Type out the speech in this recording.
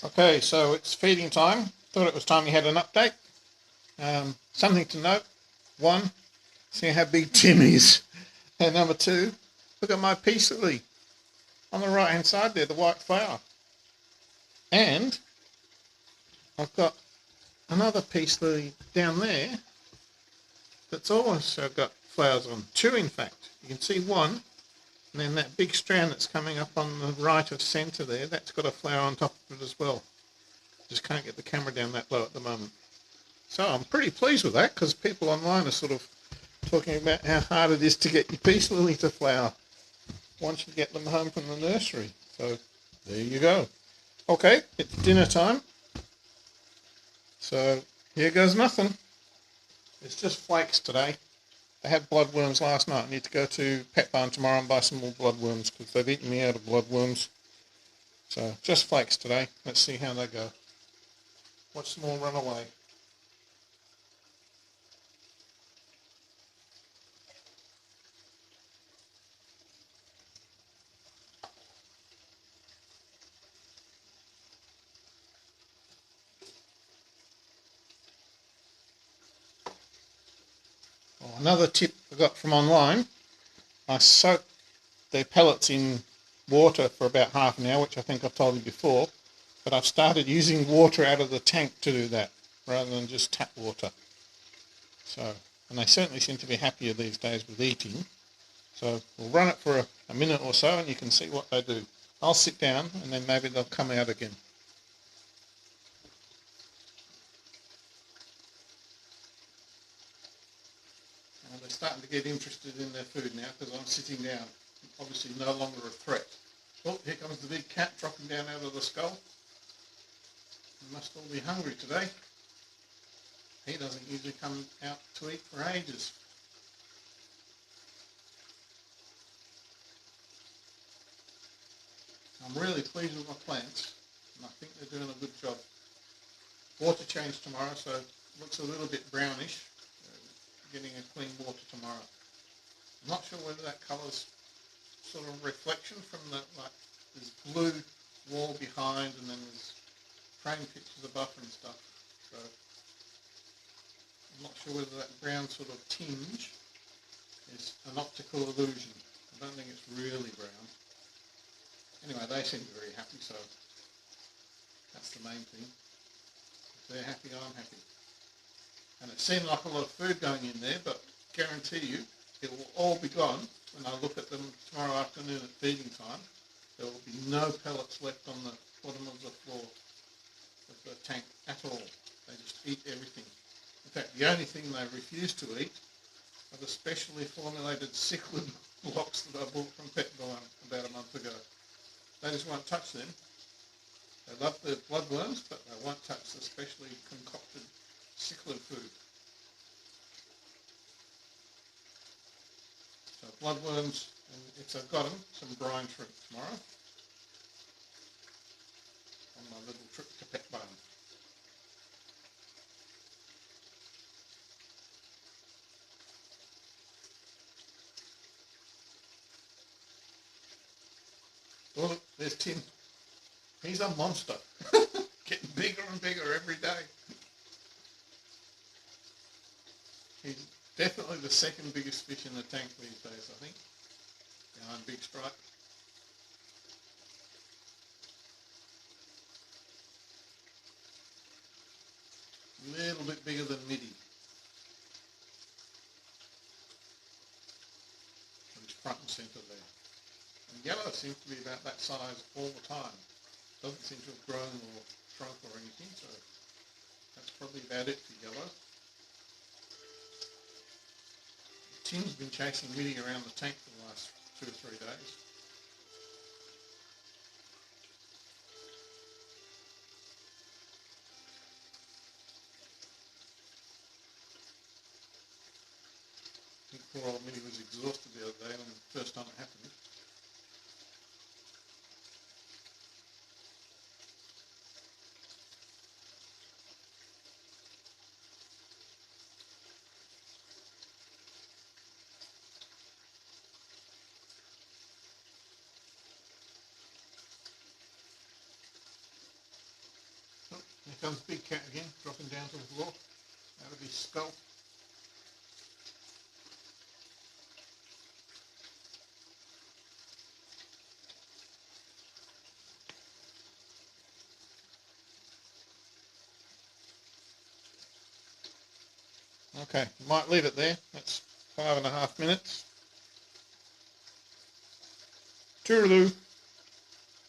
Okay, so it's feeding time. Thought it was time we had an update. Something to note. One, see how big Tim is. And number two, look at my peace lily on the right hand side there, the white flower. And I've got another peace lily down there that's also got flowers on. Two, in fact. You can see one, and then that big strand that's coming up on the right of centre there, that's got a flower on top of it as well. Just can't get the camera down that low at the moment. So I'm pretty pleased with that because people online are sort of talking about how hard it is to get your peace lily to flower once you get them home from the nursery. So there you go. Okay, it's dinner time. So here goes nothing. It's just flakes today. I had bloodworms last night. I need to go to Pet Barn tomorrow and buy some more bloodworms because they've eaten me out of bloodworms. So just flakes today. Let's see how they go. Watch them all run away. Oh, another tip I got from online. I soak the pellets in water for about half an hour, which I think I've told you before, but I've started using water out of the tank to do that rather than just tap water. So, and they certainly seem to be happier these days with eating. So we'll run it for a minute or so and you can see what they do. I'll sit down and then maybe they'll come out again. And they're starting to get interested in their food now because I'm sitting down. Obviously no longer a threat. Oh, here comes the big cat dropping down out of the skull. They must all be hungry today. He doesn't usually come out to eat for ages. I'm really pleased with my plants and I think they're doing a good job. Water change tomorrow, so it looks a little bit brownish. Getting a clean water tomorrow. I'm not sure whether that colour's sort of reflection from the, like, there's blue wall behind and then there's frame pictures above and stuff. So I'm not sure whether that brown sort of tinge is an optical illusion. I don't think it's really brown. Anyway, they seem very happy, so that's the main thing. If they're happy, I'm happy. And it seemed like a lot of food going in there, but guarantee you it will all be gone when I look at them tomorrow afternoon at feeding time. There will be no pellets left on the bottom of the floor of the tank at all. They just eat everything. In fact, the only thing they refuse to eat are the specially formulated cichlid blocks that I bought from Pet Barn about a month ago. They just won't touch them. They love the bloodworms, but they won't touch the specially concocted cichlid food. So bloodworms, and if I've got them, some brine shrimp tomorrow on my little trip to Pet Barn. Oh, look, there's Tim. He's a monster. Getting bigger and bigger every day. He's definitely the second biggest fish in the tank these days, I think, behind Big Strike. A little bit bigger than Middy. He's front and centre there. And yellow seems to be about that size all the time. Doesn't seem to have grown or shrunk or anything, so that's probably about it for yellow. Tim's been chasing Middy around the tank for the last 2 or 3 days. I think poor old Middy was exhausted the other day when the first time it happened. comes Big Cat again, dropping down to the floor out of his skull. Okay, might leave it there. That's 5.5 minutes. Toodaloo.